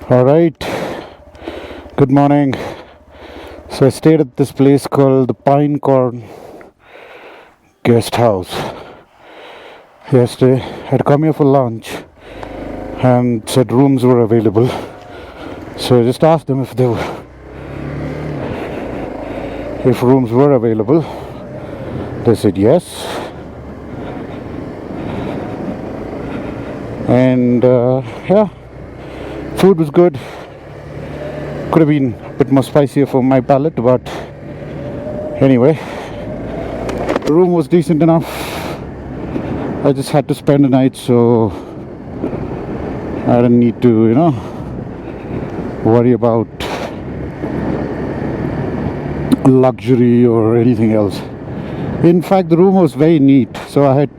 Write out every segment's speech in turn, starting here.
All right, good morning. So I stayed at this place called the Pine Corn Guest House. Yesterday, I'd come here for lunch and said rooms were available. So I just asked them if rooms were available. They said yes. And yeah, food was good. Could have been a bit more spicier for my palate, but anyway, the room was decent enough. I just had to spend the night, so I didn't need to, worry about luxury or anything else. In fact, the room was very neat, so I had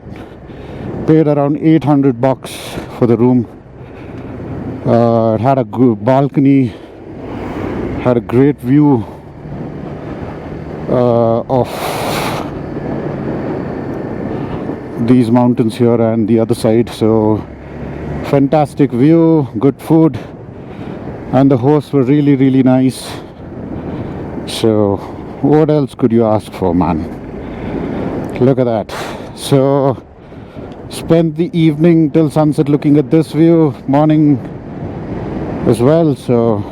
paid around $800 for the room. It had a good balcony, had a great view of these mountains here and the other side. So fantastic view, good food, and the hosts were really nice. So what else could you ask for, man? Look at that. So spent the evening till sunset looking at this view, morning as well. So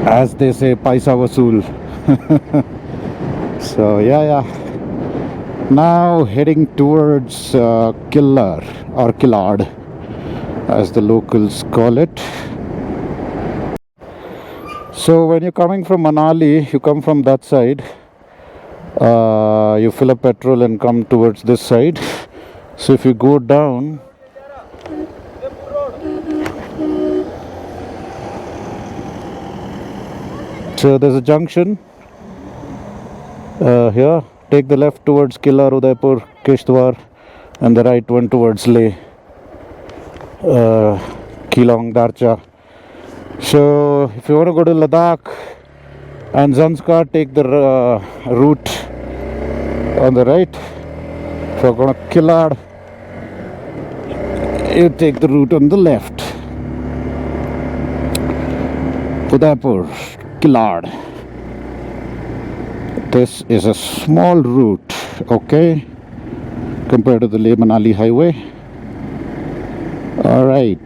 as they say, paisa vasool. So yeah, now heading towards Killar, or Killard as the locals call it. So when you're coming from Manali, you come from that side, you fill up petrol and come towards this side. So if you go down, so there's a junction here. Take the left towards Killar, Udaipur, Kishtwar, and the right one towards Leh, Keylong, Darcha. So if you want to go to Ladakh and Zanskar, take the route on the right. If you're going to Killar, you take the route on the left. Udaipur, Killar. This is a small route, okay, compared to the Leh Manali highway. All right.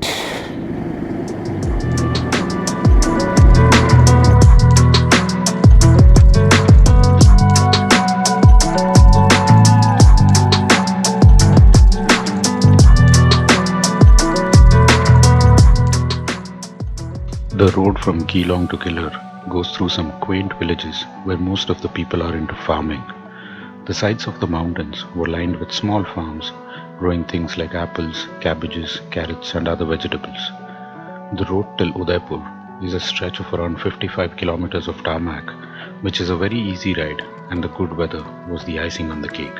The road from Keylong to Killar goes through some quaint villages where most of the people are into farming. The sides of the mountains were lined with small farms growing things like apples, cabbages, carrots and other vegetables. The road till Udaipur is a stretch of around 55 kilometers of tarmac, which is a very easy ride, and the good weather was the icing on the cake.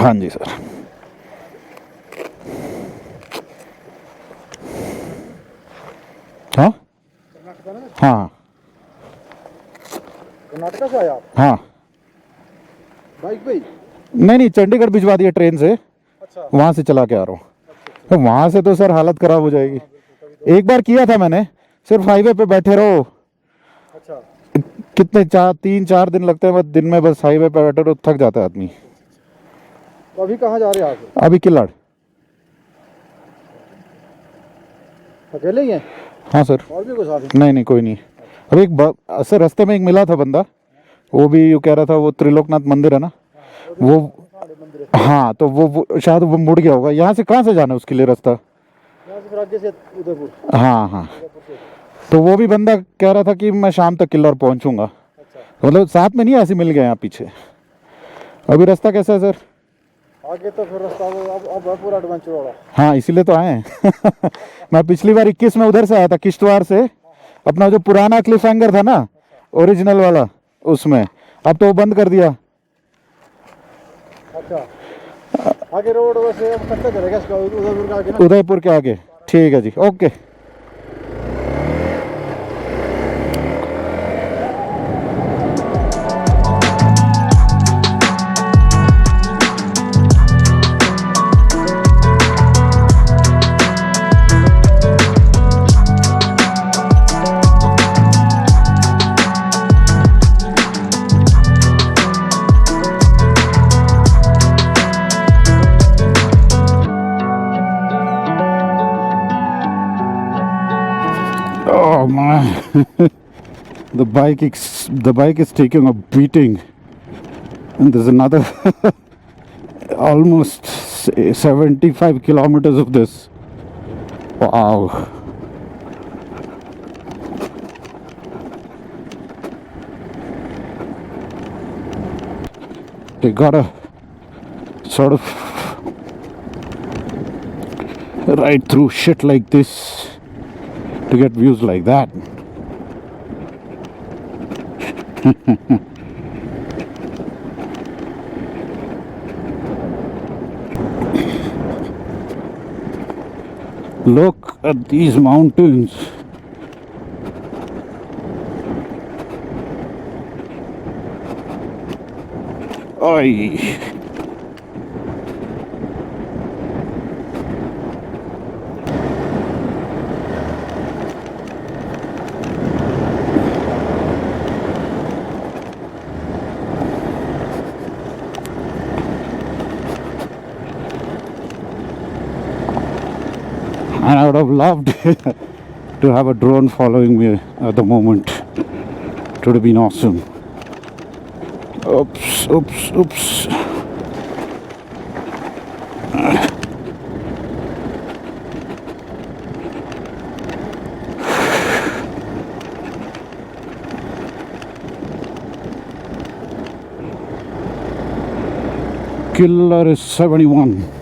हाँ जी sir. हाँ हाँ कर्नाटक से आया आप? हाँ. Bike पे ही? नहीं, चंडीगढ़ भिजवा दिया ट्रेन से. अच्छा. वहाँ से चला के आ रहा हूँ. तो वहाँ से तो सर हालत खराब हो जाएगी. एक बार किया था मैंने, सिर्फ हाईवे पे बैठे रहो. अच्छा. कितने 3-4 दिन लगते हैं, बस दिन में बस हाईवे पे बैठे रहो, थक जाता है आदमी. तो अभी कहाँ जा रहे हैं आप? अभी किल्लाड़. अकेले ही हैं? हाँ सर. और भी कोई साथ है? नहीं कोई नहीं. अभी सर रास्ते में एक मिला था बंदा, वो भी यूँ कह रहा था वो त्रिलोकनाथ मंदिर है ना, वो हाँ, तो वो शायद वो मुड़ गया होगा. यहाँ से कहाँ से जाना है उसके लिए रास्ता? यहाँ से फिर आगे से उदयपुर. हाँ. तो वो भी बंदा कह रहा था कि मैं शाम तक किल्लौर पहुँचूँगा. अच्छा. मतलब साथ में नहीं, ऐसे मिल गए यहाँ पीछे. अभी रास्ता कैसा है सर? आगे तो फिर रास्ता अब पूरा एडवेंचर वाला. हाँ, इसीलिए तो आए हैं. मैं पिछली बार 21 में उधर से आया था, किश्तवाड़ से. अपना जो पुराना क्लिफ हैंगर था ना, ओरिजिनल वाला, उसमें. अब तो वो बंद कर दिया. अच्छा आगे रोड वैसे अब कच्चा चलेगा इसका उधर का आगे ना उदयपुर के आगे ठीक है जी okay Oh man, the bike is taking a beating, and there's another almost 75 kilometers of this. Wow. They gotta sort of ride through shit like this to get views like that. Look at these mountains. Oi. And I would have loved to have a drone following me at the moment. It would have been awesome. Oops, oops, oops. Killar is 71.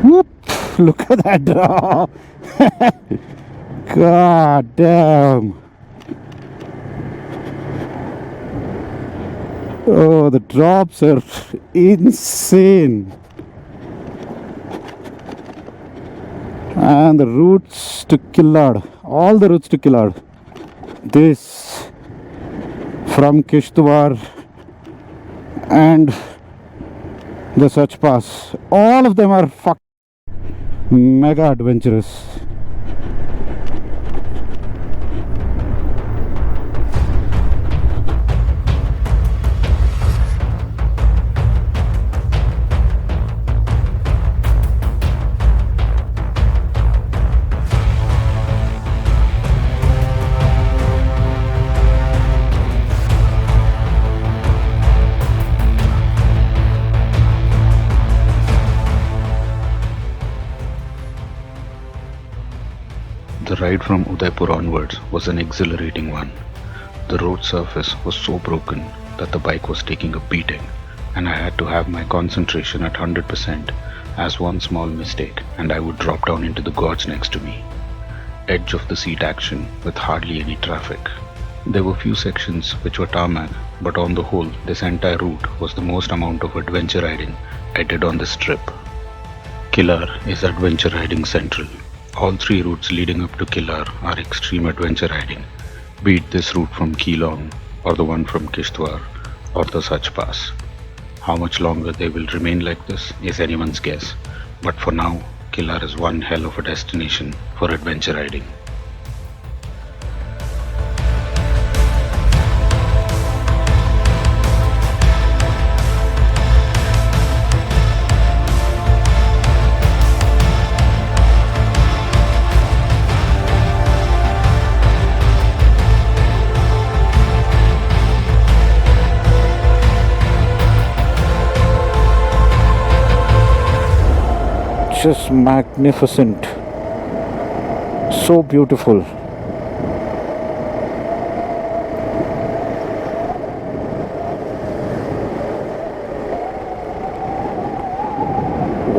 Whoop! Look at that drop! God damn! Oh, the drops are insane! And the routes to Killar, all the routes to Killar. This from Kishtwar and the Such Pass, all of them are mega adventurous. The ride from Udaipur onwards was an exhilarating one. The road surface was so broken that the bike was taking a beating, and I had to have my concentration at 100%, as one small mistake and I would drop down into the gorge next to me. Edge of the seat action with hardly any traffic. There were few sections which were tarmac, but on the whole, this entire route was the most amount of adventure riding I did on this trip. Killar is adventure riding central. All three routes leading up to Killar are extreme adventure riding, be it this route from Keylong, or the one from Kishtwar, or the Such Pass. How much longer they will remain like this is anyone's guess, but for now, Killar is one hell of a destination for adventure riding. just magnificent. So beautiful.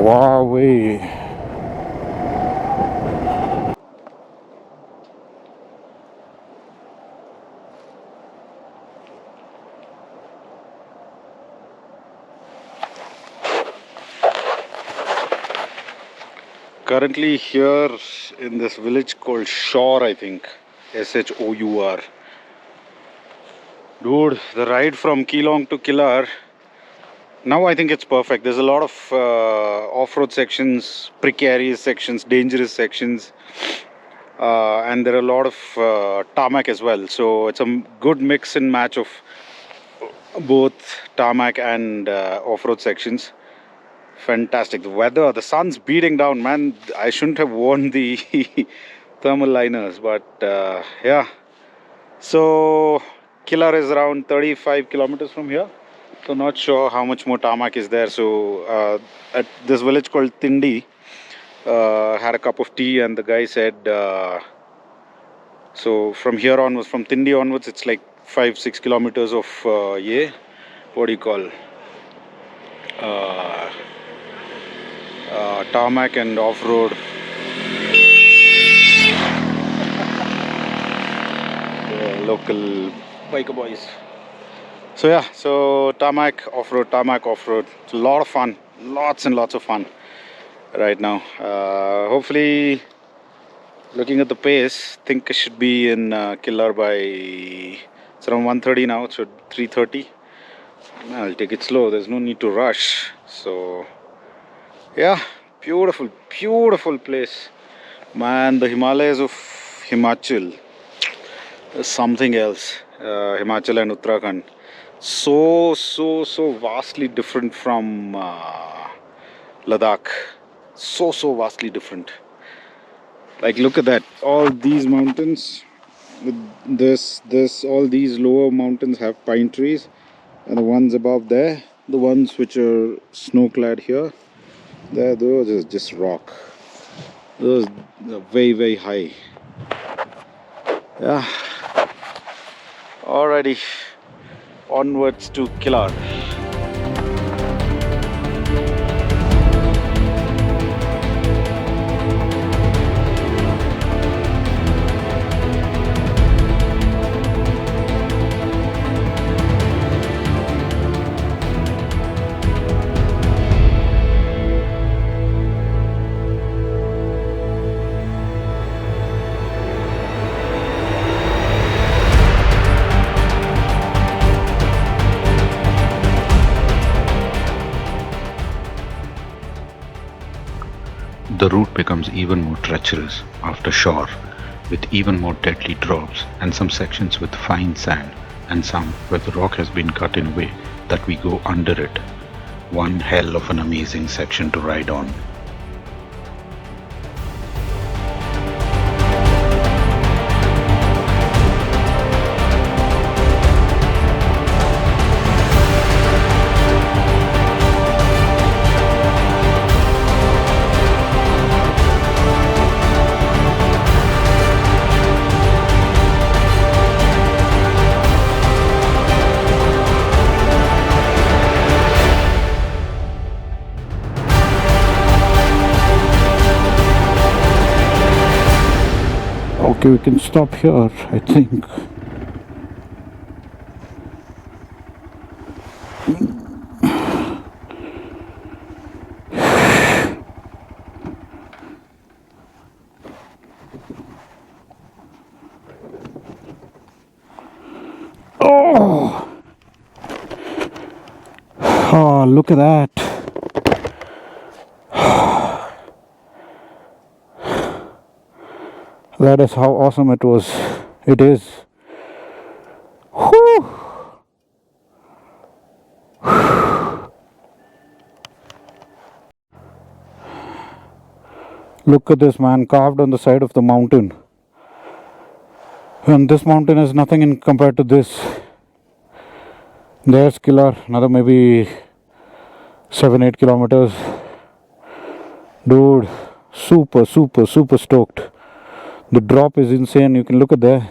Wow. Currently here in this village called Shore, I think. Shour. Dude, the ride from Keylong to Killar, now I think it's perfect. There's a lot of off-road sections, precarious sections, dangerous sections, and there are a lot of tarmac as well. So it's a good mix and match of both tarmac and off-road sections. Fantastic. The weather, the sun's beating down, man. I shouldn't have worn the thermal liners, but yeah. So Killar is around 35 kilometers from here. So not sure how much more tarmac is there. So at this village called Tindi, had a cup of tea, and the guy said, so from here onwards, from Tindi onwards, it's like 5-6 kilometers of what do you call? Tarmac and off-road. Local biker boys. So yeah, so tarmac, off-road. It's a lot of fun, lots and lots of fun right now. Hopefully, looking at the pace, think I should be in Killar by, it's around 1:30 now, so 3:30. I'll take it slow, there's no need to rush. So yeah, beautiful place, man. The Himalayas of Himachal is something else. Himachal and Uttarakhand, so vastly different from Ladakh. So vastly different. Like, look at that, all these mountains with this all these lower mountains have pine trees, and the ones above there, the ones which are snow clad here, those are just rock. Those are very high. Yeah. Alrighty, onwards to Killar. The route becomes even more treacherous after Shore, with even more deadly drops and some sections with fine sand and some where the rock has been cut in a way that we go under it. One hell of an amazing section to ride on. Okay, we can stop here, I think. Oh, look at that. That is how awesome it was. It is. Whew. Look at this, man, carved on the side of the mountain. And this mountain is nothing in compared to this. There's Killar, another maybe 7-8 kilometers. Dude, super stoked. The drop is insane. You can look at there.